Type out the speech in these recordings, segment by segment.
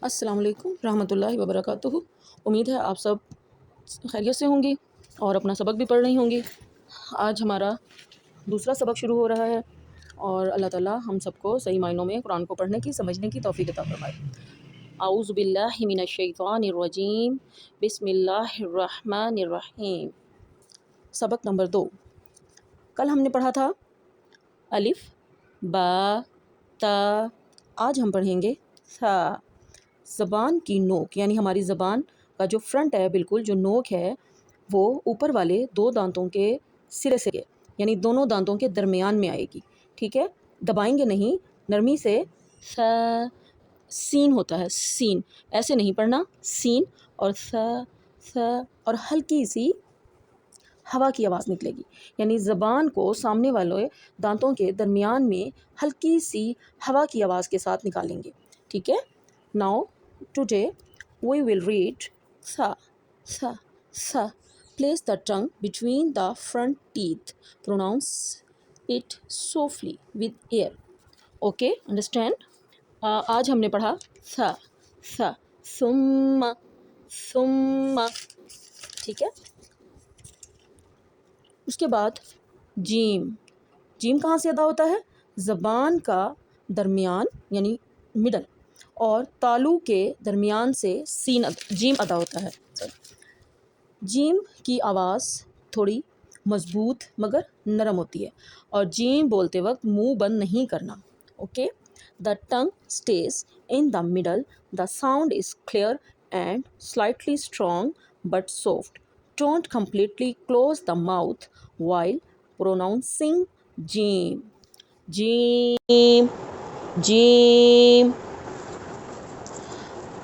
अस्सलाम वालेकुम रहमतुल्लाहि व बरकातुहू। उम्मीद है आप सब खैरियत से होंगी और अपना सबक भी पढ़ रही होंगी। आज हमारा दूसरा सबक शुरू हो रहा है और अल्लाह ताला हम सबको सही मायनों में कुरान को पढ़ने की समझने की तौफीक अता फरमाए। आऊज़ु बिल्लाहि मिनश शैतानिर रजीम, बिस्मिल्लाहिर रहमानिर रहीम। सबक नंबर 2। कल हमने पढ़ा था अलिफ, बा, ता। आज हम पढ़ेंगे सा। ज़बान की नोक यानी हमारी ज़बान का जो फ्रंट है, बिल्कुल जो नोक है, वो ऊपर वाले 2 दांतों के सिरे से यानी दोनों दांतों के दरमियान में आएगी। ठीक है, दबाएंगे नहीं, नरमी से। सा सीन होता है, सीन ऐसे नहीं पढ़ना, सीन और सा और हल्की सी हवा की आवाज़ निकलेगी, यानी ज़बान को सामने वाले दांतों के दरमियान में हल्की सी हवा की आवाज़ के साथ निकालेंगे। ठीक है। Now today we will read सा सा सा। Place the tongue between the front teeth, pronounce it softly with air. Okay, understand. आज हमने पढ़ा सा सा, सुम्मा सुम्मा। ठीक है। उसके बाद जीम। जीम कहाँ से अदा होता है? ज़बान का दरमियान यानी मिडल और तालू के दरमियान से जीम अदा होता है। जीम की आवाज़ थोड़ी मज़बूत मगर नरम होती है और जीम बोलते वक्त मुंह बंद नहीं करना। Okay. The tongue stage in the middle, the sound is clear and slightly strong but soft. Don't completely close the mouth while pronouncing gym gym gym.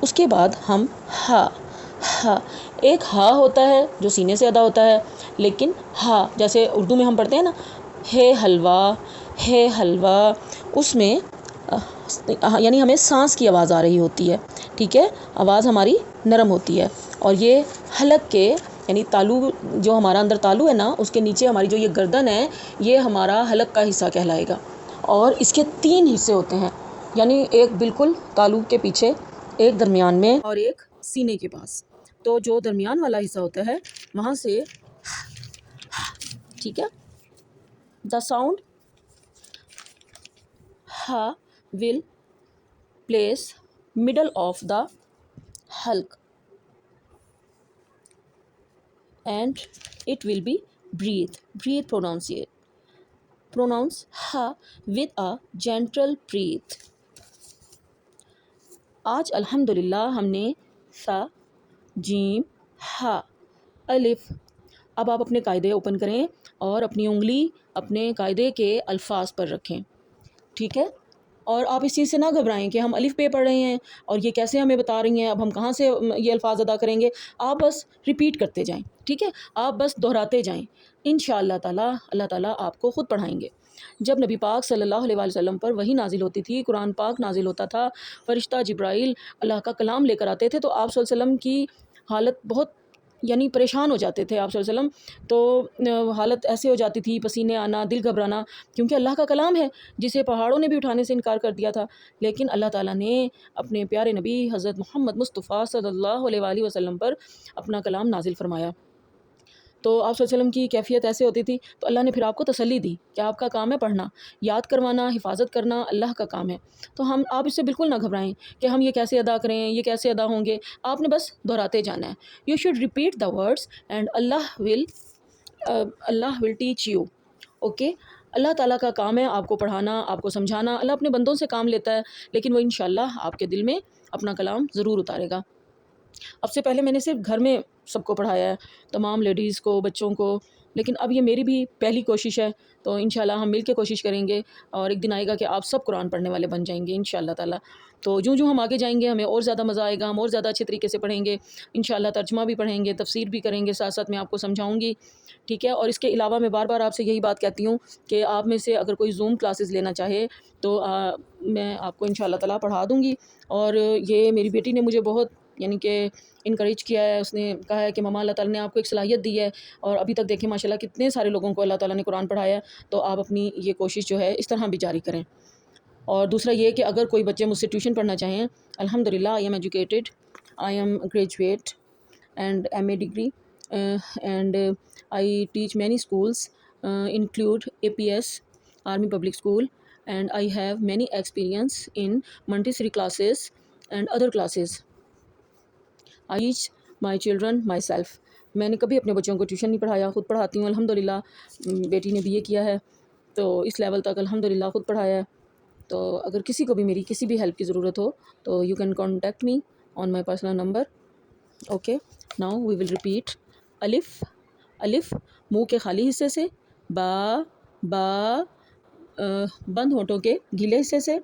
उसके बाद हम हा हा। एक हा होता है जो सीने से अदा होता है, लेकिन हा जैसे उर्दू में हम पढ़ते हैं ना, है हलवा, उसमें यानी हमें सांस की आवाज़ आ रही होती है। ठीक है, आवाज़ हमारी नरम होती है और ये हलक के यानी तालू, जो हमारा अंदर तालू है ना, उसके नीचे हमारी जो ये गर्दन है, ये हमारा हलक का हिस्सा कहलाएगा। और इसके 3 हिस्से होते हैं, यानी एक बिल्कुल तालू के पीछे, एक दरमियान में और एक सीने के पास। तो जो दरमियान वाला हिस्सा होता है वहाँ से, ठीक है, द साउंड हा will place middle of the Hulk and it will be breathe pronounce ha with a gentle breath। आज अल्हम्दुलिल्लाह हमने सा, जीम, हा, अलिफ। अब आप अपने कायदे ओपन करें और अपनी उंगली अपने कायदे के अल्फाज पर रखें। ठीक है, और आप इस चीज़ से ना घबराएं कि हम अलिफ पे पढ़ रहे हैं और ये कैसे हमें बता रही हैं, अब हम कहाँ से ये अल्फाज अदा करेंगे। आप बस रिपीट करते जाएं। ठीक है, आप बस दोहराते जाएं। इंशाअल्लाह ताला अल्लाह ताला आपको ख़ुद पढ़ाएंगे। जब नबी पाक सल्लल्लाहु अलैहि वसल्लम पर वही नाजिल होती थी, कुरान पाक नाजिल होता था, फ़रिश्ता जिब्राइल अल्लाह का कलाम लेकर आते थे, तो आप सल्लल्लाहु अलैहि वसल्लम की हालत बहुत यानी परेशान हो जाते थे आप सल्लल्लाहु अलैहि वसल्लम। तो हालत ऐसे हो जाती थी, पसीने आना, दिल घबराना, क्योंकि अल्लाह का कलाम है जिसे पहाड़ों ने भी उठाने से इनकार कर दिया था। लेकिन अल्लाह ताला ने अपने प्यारे नबी हज़रत मोहम्मद मुस्तफ़ा सल्लल्लाहु अलैहि वसल्लम पर अपना कलाम नाजिल फरमाया। तो आप सल्लल्लाहु अलैहि वसल्लम की कैफ़ियत ऐसे होती थी, तो अल्लाह ने फिर आपको तसल्ली दी कि आपका काम है पढ़ना, याद करवाना, हिफाजत करना अल्लाह का काम है। तो आप इससे बिल्कुल ना घबराएं कि हम ये कैसे अदा करें, ये कैसे अदा होंगे। आपने बस दोहराते जाना है। You should repeat the words and अल्लाह विल टीच यू। ओके, अल्लाह ताला का काम है आपको पढ़ाना, आपको समझाना। अल्लाह अपने बंदों से काम लेता है, लेकिन वो इंशाअल्लाह आपके दिल में अपना कलाम ज़रूर उतारेगा। अब से पहले मैंने सिर्फ घर में सबको पढ़ाया है, तमाम लेडीज़ को, बच्चों को, लेकिन अब ये मेरी भी पहली कोशिश है। तो इंशाल्लाह हम मिल के कोशिश करेंगे और एक दिन आएगा कि आप सब कुरान पढ़ने वाले बन जाएंगे इंशाल्लाह ताला। तो जो हम आगे जाएंगे हमें और ज़्यादा मज़ा आएगा, हम और ज़्यादा अच्छे तरीके से पढ़ेंगे इंशाल्लाह। तर्जुमा भी पढ़ेंगे, तफसीर भी करेंगे, साथ साथ मैं आपको समझाऊँगी। ठीक है, और इसके अलावा मैं बार बार आपसे यही बात कहती हूँ कि आप में से अगर कोई ज़ूम क्लासेस लेना चाहे तो मैं आपको इंशाल्लाह ताला पढ़ा दूँगी। और ये मेरी बेटी ने मुझे बहुत यानी कि इनकरेज किया है। उसने कहा है कि मम्मा अल्लाह ताला ने आपको एक सलाहियत दी है और अभी तक देखें माशाल्लाह कितने सारे लोगों को अल्लाह ताला ने कुरान पढ़ाया है। तो आप अपनी ये कोशिश जो है इस तरह भी जारी करें। اور دوسرا یہ کہ اگر کوئی بچے مجھ سے ٹیوشن پڑھنا چاہیں، الحمدللہ I am educated, I am graduate and M A degree and I teach many schools include APS, Army Public School, and I have many experience in Montessori classes and other classes. I teach my children myself. میں نے کبھی اپنے بچوں کو tuition نہیں پڑھایا، خود پڑھاتی ہوں الحمدللہ. بیٹی نے BA کیا ہے تو اس لیول تک الحمدللہ خود پڑھایا ہے. تو اگر کسی کو بھی میری کسی بھی ہیلپ کی ضرورت ہو تو you can contact me on my personal number. Okay, now we will repeat. الف، الف منہ کے خالی حصے سے، با بند ہونٹوں کے گیلے حصے سے،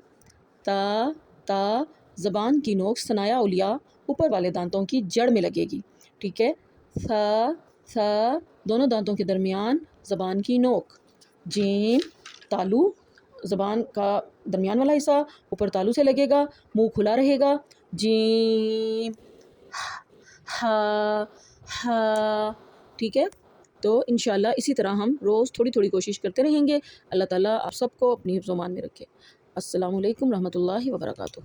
تا زبان کی نوک ثنایا اولیاء اوپر والے دانتوں کی جڑ میں لگے گی. ٹھیک ہے. ثا دونوں دانتوں کے درمیان زبان کی نوک. جیم تالو زبان کا درمیان والا حصہ اوپر تالو سے لگے گا، منہ کھلا رہے گا. جیم ہا. ٹھیک ہے. تو انشاءاللہ اسی طرح ہم روز تھوڑی تھوڑی کوشش کرتے رہیں گے. اللہ تعالیٰ آپ سب کو اپنی حفظ و امان میں رکھے. السلام علیکم رحمۃ اللہ وبرکاتہ.